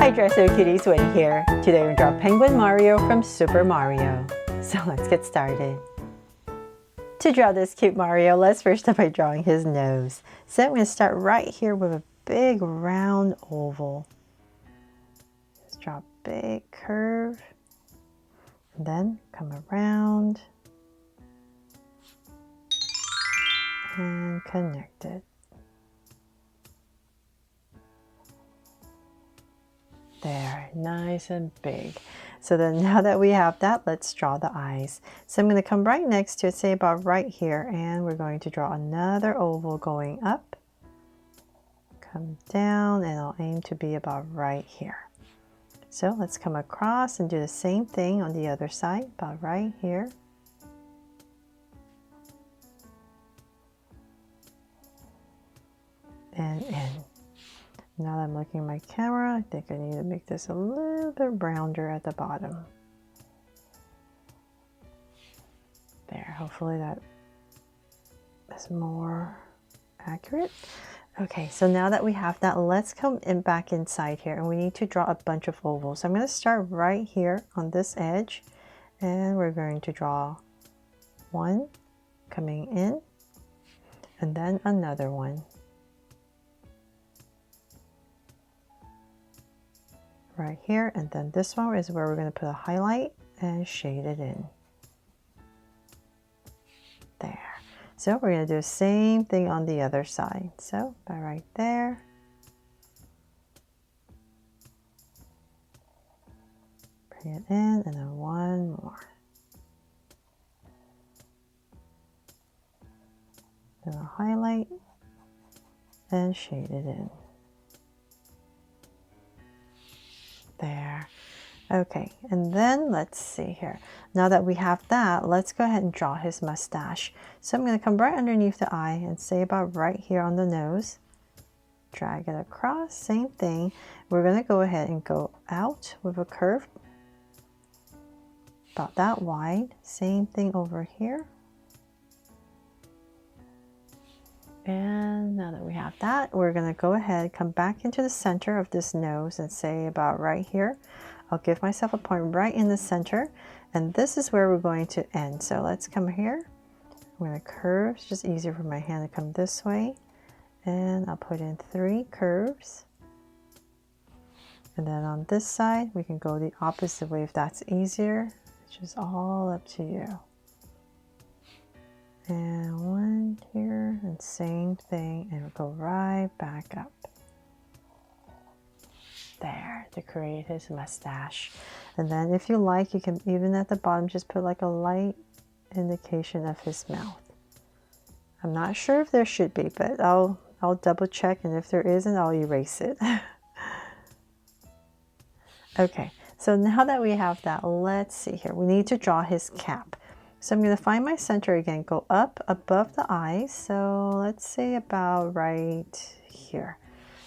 Hi Dresser Cuties, Winnie here. Today we're going to draw Penguin Mario from Super Mario. So let's get started. To draw this cute Mario, let's first start by drawing his nose. So I'm going to start right here with a big round oval. Just draw a big curve. And then come around and connect it. There, nice and big. So then now that we have that, let's draw the eyes. So I'm going to come right next to it, say about right here, and we're going to draw another oval going up, come down, and I'll aim to be about right here. So let's come across and do the same thing on the other side, about right here. And in. Now that I'm looking at my camera, I think I need to make this a little bit rounder at the bottom. There, hopefully that is more accurate. Okay, so now that we have that, let's come in back inside here, and we need to draw a bunch of ovals. So I'm going to start right here on this edge, and we're going to draw one coming in, and then another one. Right here, and then this one is where we're going to put a highlight and shade it in. There. So we're going to do the same thing on the other side. So by right there. Bring it in, and then one more. Then a highlight and shade it in. There. Okay, and then let's see here. Now that we have that, let's go ahead and draw his mustache. So I'm going to come right underneath the eye and say about right here on the nose. Drag it across, same thing. We're going to go ahead and go out with a curve about that wide. Same thing over here. And now that we have that, we're going to go ahead, come back into the center of this nose and say about right here. I'll give myself a point right in the center, and this is where we're going to end. So let's come here. I'm going to curve. It's just easier for my hand to come this way. And I'll put in 3 curves. And then on this side, we can go the opposite way if that's easier. It's just all up to you. And one here, and same thing, and we'll go right back up. There, to create his mustache. And then if you like, you can even at the bottom just put like a light indication of his mouth. I'm not sure if there should be, but I'll double check, and if there isn't, I'll erase it. Okay, so now that we have that, let's see here. We need to draw his cap. So I'm going to find my center again, go up above the eyes. So let's say about right here.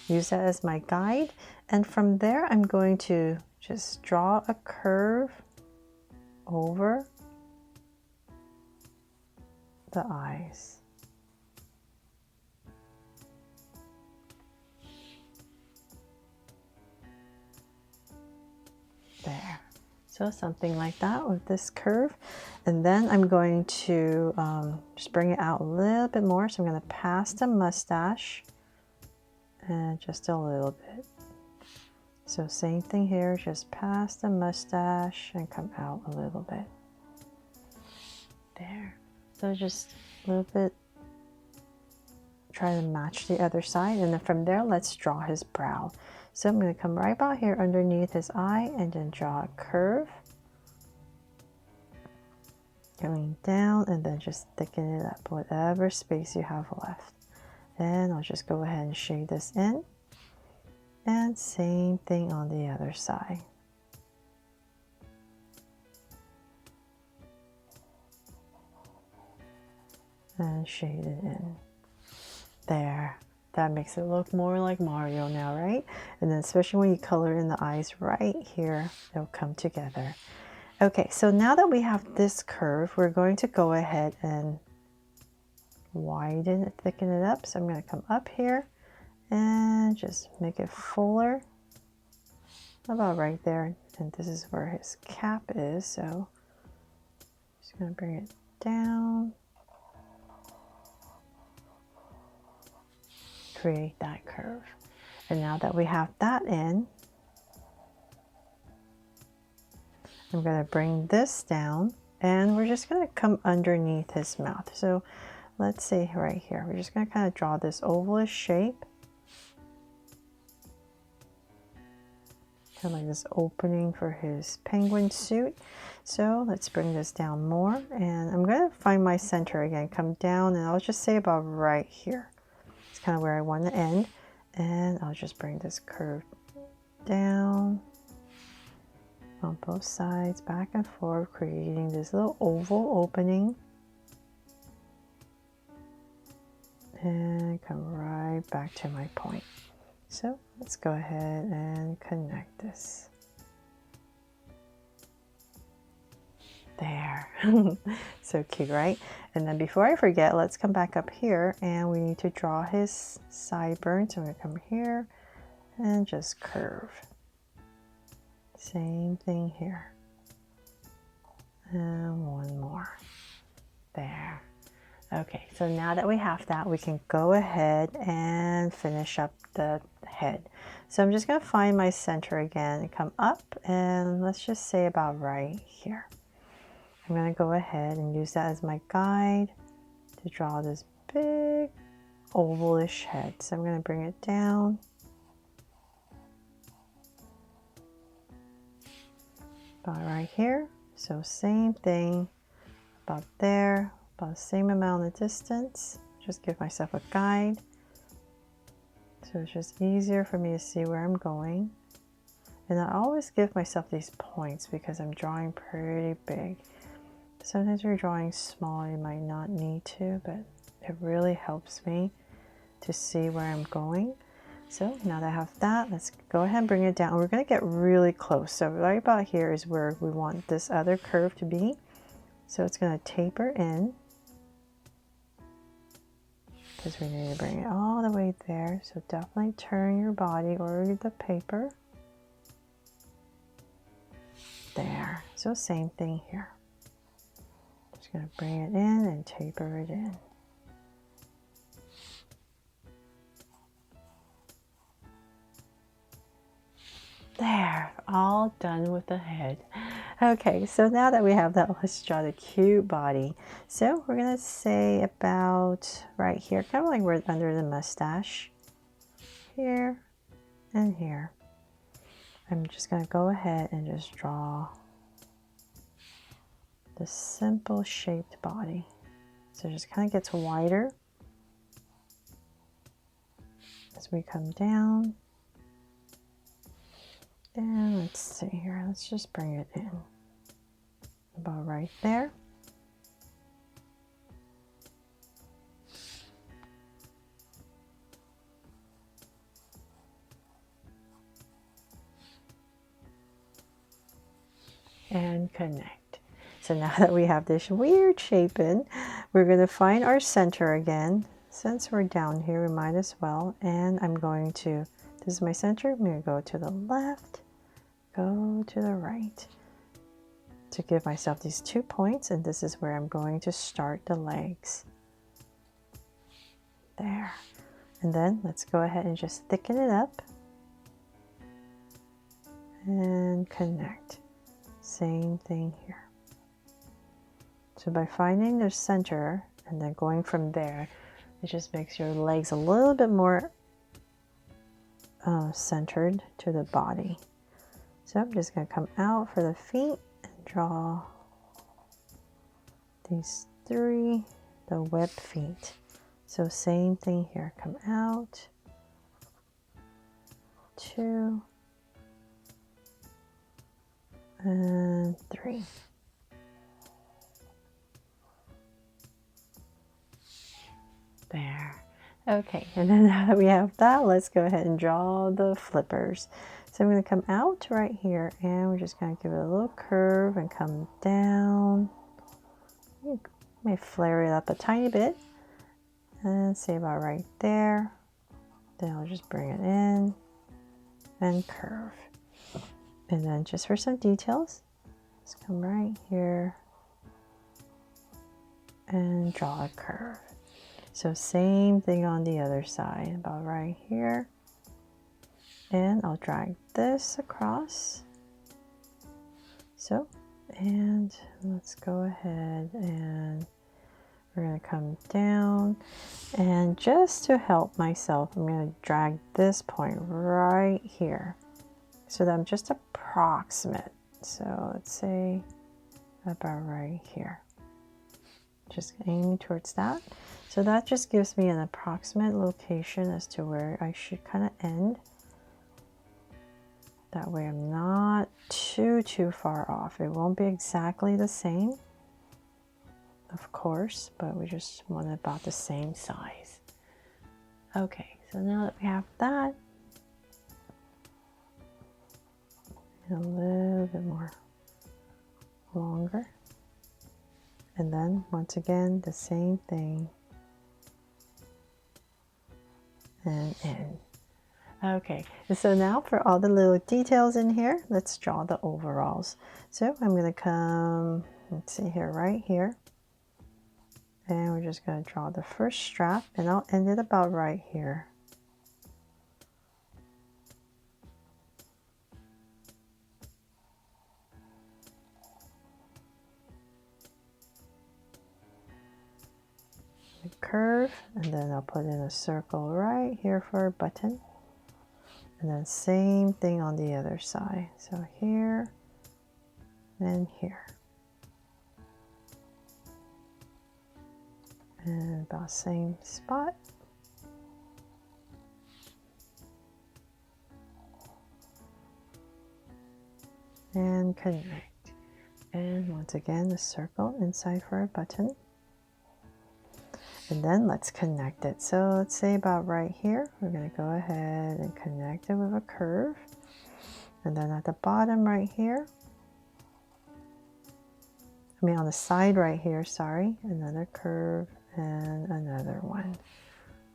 Use that as my guide. And from there, I'm going to just draw a curve over the eyes. There. So something like that with this curve. And then I'm going to just bring it out a little bit more. So I'm going to pass the mustache and just a little bit. So same thing here, just pass the mustache and come out a little bit. There. So just a little bit, try to match the other side. And then from there, let's draw his brow. So I'm going to come right about here underneath his eye and then draw a curve. Going down and then just thicken it up, whatever space you have left. And I'll just go ahead and shade this in. And same thing on the other side. And shade it in. There. That makes it look more like Mario now, right? And then especially when you color in the eyes right here, they'll come together. Okay, so now that we have this curve, we're going to go ahead and widen it, thicken it up. So I'm going to come up here and just make it fuller. about right there. And this is where his cap is, so just gonna bring it down. Create that curve. And now that we have that in, I'm going to bring this down and we're just going to come underneath his mouth. So let's say right here, we're just going to kind of draw this ovalish shape. Kind of like this opening for his penguin suit. So let's bring this down more and I'm going to find my center again, come down, and I'll just say about right here. It's kind of where I want to end. And I'll just bring this curve down on both sides, back and forth, creating this little oval opening. And come right back to my point. So let's go ahead and connect this. There. So cute, right? And then before I forget, let's come back up here and we need to draw his sideburns. So I'm going to come here and just curve. Same thing here. And one more. There. Okay, so now that we have that, we can go ahead and finish up the head. So I'm just going to find my center again and come up, and let's just say about right here. I'm going to go ahead and use that as my guide to draw this big ovalish head. So I'm going to bring it down. About right here. So same thing about there, about the same amount of distance. Just give myself a guide. So it's just easier for me to see where I'm going. And I always give myself these points because I'm drawing pretty big. Sometimes you're drawing small, you might not need to, but it really helps me to see where I'm going. So now that I have that, let's go ahead and bring it down. We're going to get really close. So right about here is where we want this other curve to be. So it's going to taper in because we need to bring it all the way there. So definitely turn your body or the paper. There. So same thing here. Just going to bring it in and taper it in. There, all done with the head. Okay, so now that we have that, let's draw the cute body. So we're going to say about right here, kind of like we're under the mustache. Here and here. I'm just going to go ahead and just draw the simple shaped body. So it just kind of gets wider as we come down. And let's see here, let's just bring it in about right there. And connect. So now that we have this weird shape in, we're going to find our center again. Since we're down here, we might as well. And I'm going to, this is my center, I'm going to go to the left, go to the right to give myself these 2 points, and this is where I'm going to start the legs. There. And then let's go ahead and just thicken it up and connect. Same thing here. So by finding the center and then going from there, it just makes your legs a little bit more centered to the body. So I'm just going to come out for the feet and draw these 3, the web feet. So same thing here, come out, 2, and 3. There. Okay, and then now that we have that, let's go ahead and draw the flippers. So I'm going to come out right here and we're just going to give it a little curve and come down. You may flare it up a tiny bit and say about right there. Then I'll just bring it in and curve. And then just for some details, let's come right here and draw a curve. So same thing on the other side, about right here. And I'll drag this across. So, and let's go ahead and we're going to come down. And just to help myself, I'm going to drag this point right here so that I'm just approximate. So let's say about right here. Just aiming towards that. So that just gives me an approximate location as to where I should kind of end. That way I'm not too far off. It won't be exactly the same, of course, but we just want about the same size. Okay, so now that we have that, a little bit more longer. And then once again, the same thing. And in. Okay, so now for all the little details in here, let's draw the overalls. So I'm going to come, let's see here, right here. And we're just going to draw the first strap, and I'll end it about right here. A curve, and then I'll put in a circle right here for a button. And then same thing on the other side. So here and here. And about same spot. And connect. And once again, the circle inside for a button. And then let's connect it. So let's say about right here, we're going to go ahead and connect it with a curve. And then at the bottom right here, on the side right here, sorry, another curve and another one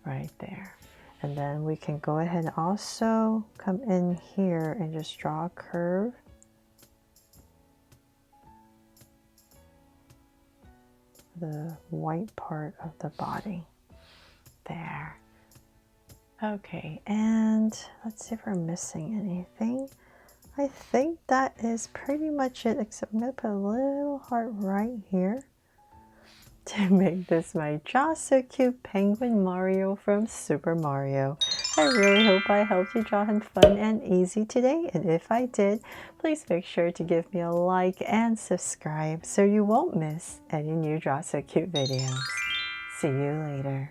right there. And then we can go ahead and also come in here and just draw a curve. The white part of the body there. Okay, and let's see if we're missing anything. I think that is pretty much it, except I'm going to put a little heart right here to make this my Draw So Cute Penguin Mario from Super Mario. I really hope I helped you draw him fun and easy today, and if I did, please make sure to give me a like and subscribe so you won't miss any new Draw So Cute videos. See you later.